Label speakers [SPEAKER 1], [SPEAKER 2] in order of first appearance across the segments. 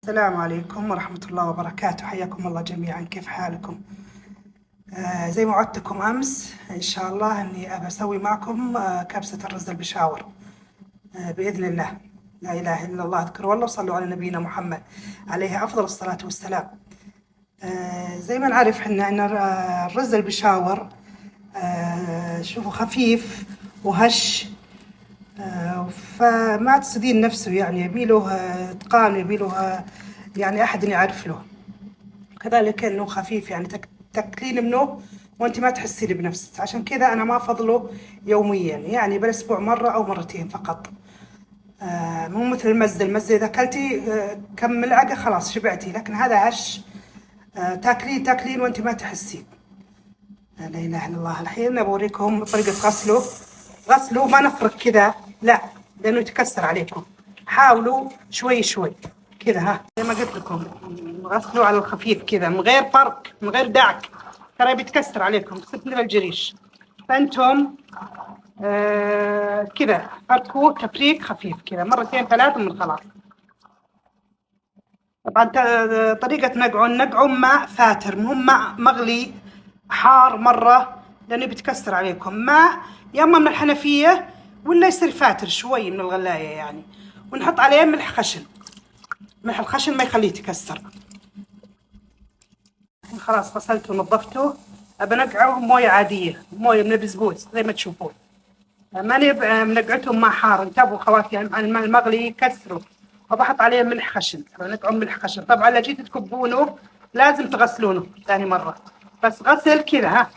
[SPEAKER 1] السلام عليكم ورحمة الله وبركاته. حياكم الله جميعا، كيف حالكم؟ زي ما وعدتكم أمس إن شاء الله أني أبى أسوي معكم كبسة الرز البشاور بإذن الله. لا إله إلا الله، اذكروا والله وصلوا على نبينا محمد عليه أفضل الصلاة والسلام. زي ما نعرف إحنا أن الرز البشاور شوفوا خفيف وهش، فما تصدين نفسه، يعني يبيله إتقان، يبيله يعني أحد يعرف له. كذلك إنه خفيف، يعني تاكلين منه وأنت ما تحسين بنفسك. عشان كذا أنا ما أفضله يوميا، يعني بالأسبوع مرة أو مرتين فقط. مو مثل المزة إذا أكلتي كم ملعقة خلاص شبعتي، لكن هذا هش، تاكلين وأنت ما تحسين. لا إله إلا الله. الحين بوريكم طريقة غسله ما نفرك كذا، لا، لأنه يتكسر عليكم. حاولوا شوي شوي كذا، ها زي ما قلت لكم، غسلوا على الخفيف كذا من غير فرق، من غير دعك، ترى بيتكسر عليكم مثل الجريش. فأنتم كذا فركوه تفريك خفيف كذا مرتين ثلاثة من خلاص. طبعا طريقة نقعه ماء فاتر، مو ماء مغلي حار مرة، لأنه بيتكسر عليكم. ماء يا اما من الحنفية ولا يصير فاتر شوي من الغلاية يعني، ونحط عليه ملح خشن. ملح الخشن ما يخليه يتكسر. خلاص غسلته ونظفته، أبى نقعه موية عادية، موية من البزبوز زي ما تشوفون، ماني منقعتهم ماء حار. انتبهوا خواتي، يعني الماء المغلي يكسره، وبحط عليه ملح خشن. نقعه ملح خشن. طبعا لو جيتوا تكبونه لازم تغسلونه ثاني مرة، بس غسل كذا، ها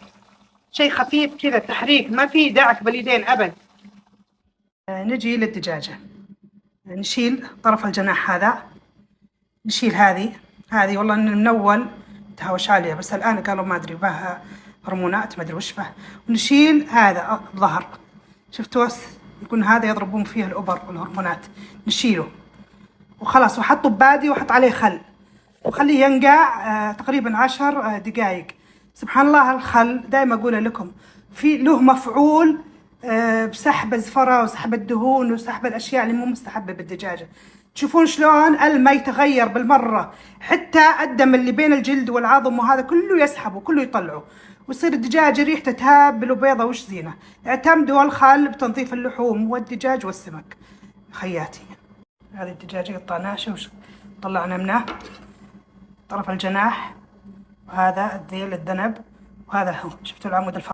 [SPEAKER 1] شيء خفيف كذا تحريك، ما في دعك باليدين أبد. نجي للدجاجة، نشيل طرف الجناح هذا، نشيل هذه والله من أول تهاوش عليها، بس الآن قالوا ما أدري بها هرمونات ما أدري وش به. ونشيل هذا الظهر، شفتوا يكون هذا يضربون فيه الأبر والهرمونات، نشيله وخلاص. وحطه ببادي وحط عليه خل وخليه ينقع تقريبا 10 دقائق. سبحان الله، الخل دائما أقول لكم في له مفعول بسحب الزفرة وسحب الدهون وسحب الأشياء اللي مو مستحبة بالدجاجة. تشوفون شلون الماء يتغير بالمرة، حتى الدم اللي بين الجلد والعظم وهذا كله يسحبه، كله يطلعه، ويصير الدجاجة ريحته تهابل وبيضة وش زينة. اعتمدوا الخل بتنظيف اللحوم والدجاج والسمك خياتي. هذه الدجاجة قطعناها وطلعنا منه طرف الجناح، وهذا الذيل الذنب، وهذا هو شفتوا العمود الفقري.